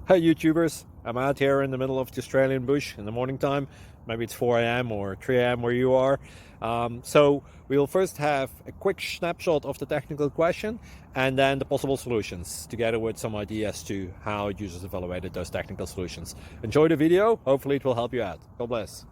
Hey YouTubers, I'm out here in the middle of the Australian bush in the morning time. Maybe it's 4 a.m. or 3 a.m. where you are. So we'll first have a quick snapshot of the technical question and then the possible solutions, together with some ideas to how users evaluated those technical solutions. Enjoy the video, hopefully it will help you out. God bless.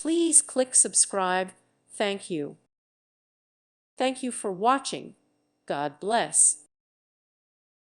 Please click subscribe. Thank you. Thank you for watching. God bless.